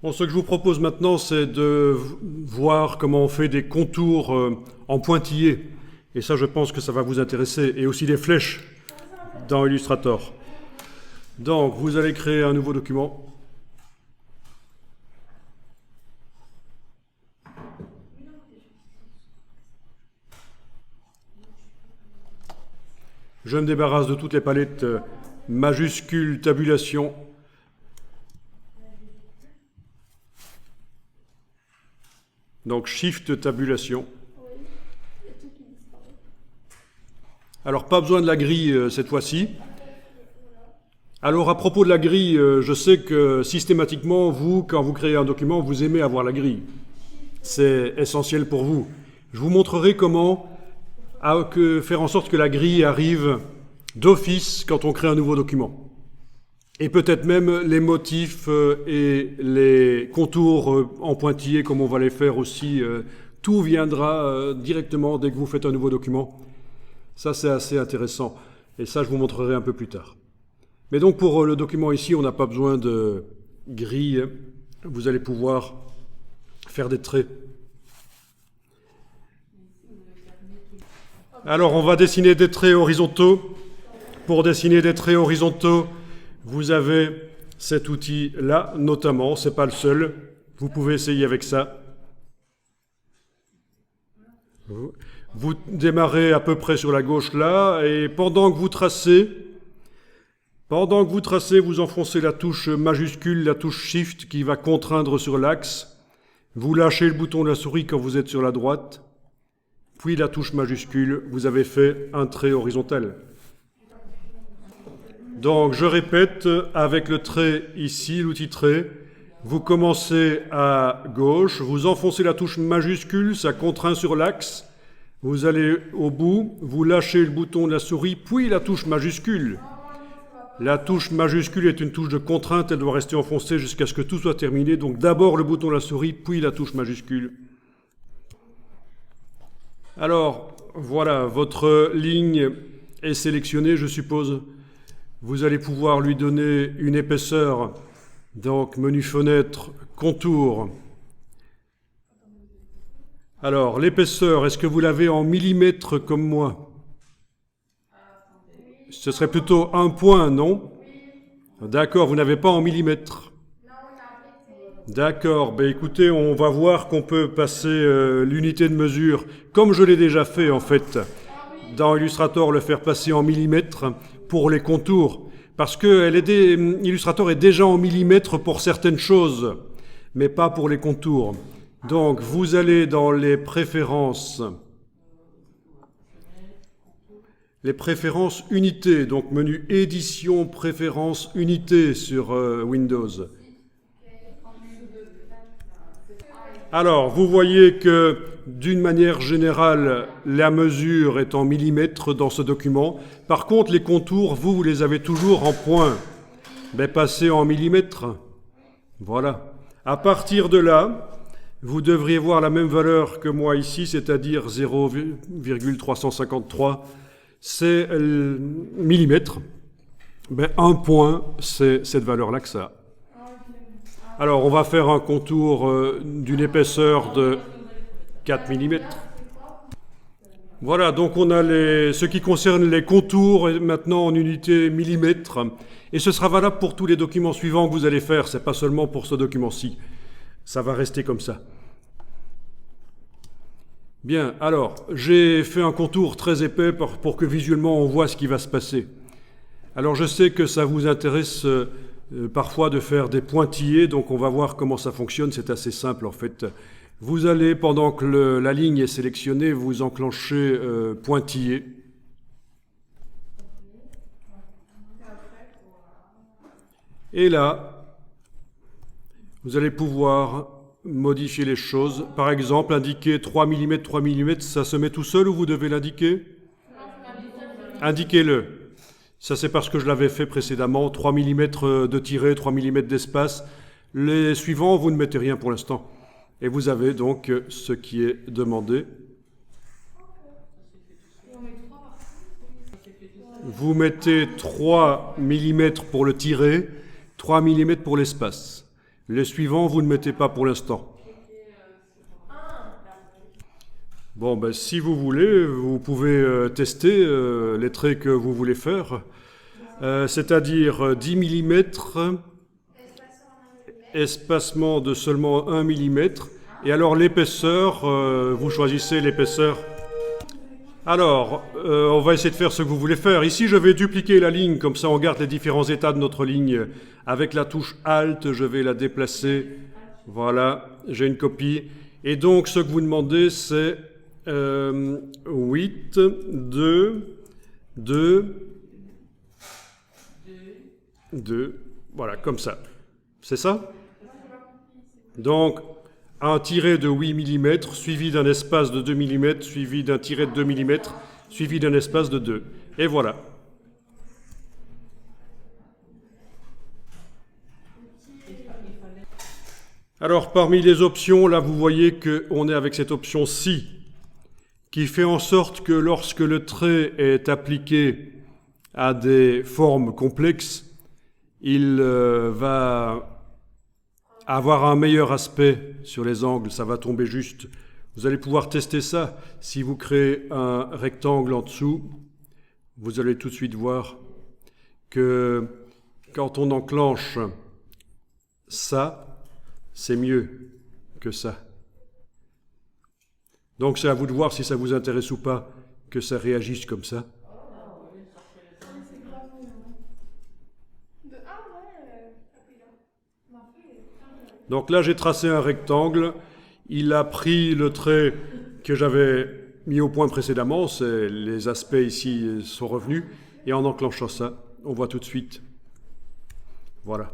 Bon, ce que je vous propose maintenant, c'est de voir comment on fait des contours en pointillés. Et ça, je pense que ça va vous intéresser. Et aussi des flèches dans Illustrator. Donc, vous allez créer un nouveau document. Je me débarrasse de toutes les palettes majuscules, tabulation. Donc Shift tabulation. Alors pas besoin de la grille cette fois-ci. Alors à propos de la grille, je sais que systématiquement, vous, quand vous créez un document, vous aimez avoir la grille. C'est essentiel pour vous. Je vous montrerai comment faire en sorte que la grille arrive d'office quand on crée un nouveau document. Et peut-être même les motifs et les contours en pointillés, comme on va les faire aussi. Tout viendra directement dès que vous faites un nouveau document. Ça, c'est assez intéressant. Et ça, je vous montrerai un peu plus tard. Mais donc, pour le document ici, on n'a pas besoin de grille. Vous allez pouvoir faire des traits. Alors, on va dessiner des traits horizontaux. Pour dessiner des traits horizontaux, vous avez cet outil-là, notamment, c'est pas le seul. Vous pouvez essayer avec ça. Vous démarrez à peu près sur la gauche là, et pendant que vous tracez, vous enfoncez la touche majuscule, la touche Shift qui va contraindre sur l'axe. Vous lâchez le bouton de la souris quand vous êtes sur la droite, puis la touche majuscule, vous avez fait un trait horizontal. Donc, je répète, avec le trait ici, l'outil trait, vous commencez à gauche, vous enfoncez la touche majuscule, ça contraint sur l'axe, vous allez au bout, vous lâchez le bouton de la souris, puis la touche majuscule. La touche majuscule est une touche de contrainte, elle doit rester enfoncée jusqu'à ce que tout soit terminé, donc d'abord le bouton de la souris, puis la touche majuscule. Alors, voilà, votre ligne est sélectionnée, je suppose. Vous allez pouvoir lui donner une épaisseur, donc menu fenêtre, contour. Alors, l'épaisseur, est-ce que vous l'avez en millimètres comme moi? Ce serait plutôt un point, non? D'accord, vous n'avez pas en millimètres. D'accord, ben écoutez, on va voir qu'on peut passer l'unité de mesure, comme je l'ai déjà fait en fait, dans Illustrator, le faire passer en millimètres pour les contours, parce que Illustrator est déjà en millimètres pour certaines choses, mais pas pour les contours. Donc, vous allez dans les préférences unités, donc menu édition, préférences unités sur Windows. Alors, vous voyez que, d'une manière générale, la mesure est en millimètres dans ce document. Par contre, les contours, vous les avez toujours en points. Mais passez en millimètres. Voilà. À partir de là, vous devriez voir la même valeur que moi ici, c'est-à-dire 0,353. C'est millimètres. Ben, un point, c'est cette valeur-là que ça a. Alors, on va faire un contour d'une épaisseur de 4 mm. Voilà, donc on a ce qui concerne les contours maintenant en unité millimètres. Et ce sera valable pour tous les documents suivants que vous allez faire, c'est pas seulement pour ce document-ci. Ça va rester comme ça. Bien, alors, j'ai fait un contour très épais pour que visuellement on voit ce qui va se passer. Alors, je sais que ça vous intéresse parfois de faire des pointillés, donc on va voir comment ça fonctionne, c'est assez simple en fait. Vous allez, pendant que la ligne est sélectionnée, vous enclenchez pointillé. Et là, vous allez pouvoir modifier les choses. Par exemple, indiquer 3 mm, 3 mm, ça se met tout seul ou vous devez l'indiquer? Indiquez-le. Ça, c'est parce que je l'avais fait précédemment. 3 mm de tiret, 3 mm d'espace. Les suivants, vous ne mettez rien pour l'instant. Et vous avez donc ce qui est demandé. Vous mettez 3 mm pour le tiret, 3 mm pour l'espace. Les suivants, vous ne mettez pas pour l'instant. Bon, ben, si vous voulez, vous pouvez tester les traits que vous voulez faire, c'est-à-dire 10 mm, espacement de seulement 1 mm, et alors l'épaisseur, vous choisissez l'épaisseur. Alors, on va essayer de faire ce que vous voulez faire. Ici, je vais dupliquer la ligne, comme ça on garde les différents états de notre ligne. Avec la touche Alt, je vais la déplacer. Voilà, j'ai une copie. Et donc, ce que vous demandez, c'est 8, 2, 2, voilà, comme ça. C'est ça? Donc, un tiret de 8 mm, suivi d'un espace de 2 mm, suivi d'un tiret de 2 mm, suivi d'un espace de 2. Et voilà. Alors, parmi les options, là, vous voyez qu'on est avec cette option ci, qui fait en sorte que lorsque le trait est appliqué à des formes complexes, il va avoir un meilleur aspect sur les angles, ça va tomber juste. Vous allez pouvoir tester ça. Si vous créez un rectangle en dessous, vous allez tout de suite voir que quand on enclenche ça, c'est mieux que ça. Donc c'est à vous de voir si ça vous intéresse ou pas que ça réagisse comme ça. Donc là, j'ai tracé un rectangle. Il a pris le trait que j'avais mis au point précédemment. Les aspects ici sont revenus. Et en enclenchant ça, on voit tout de suite. Voilà.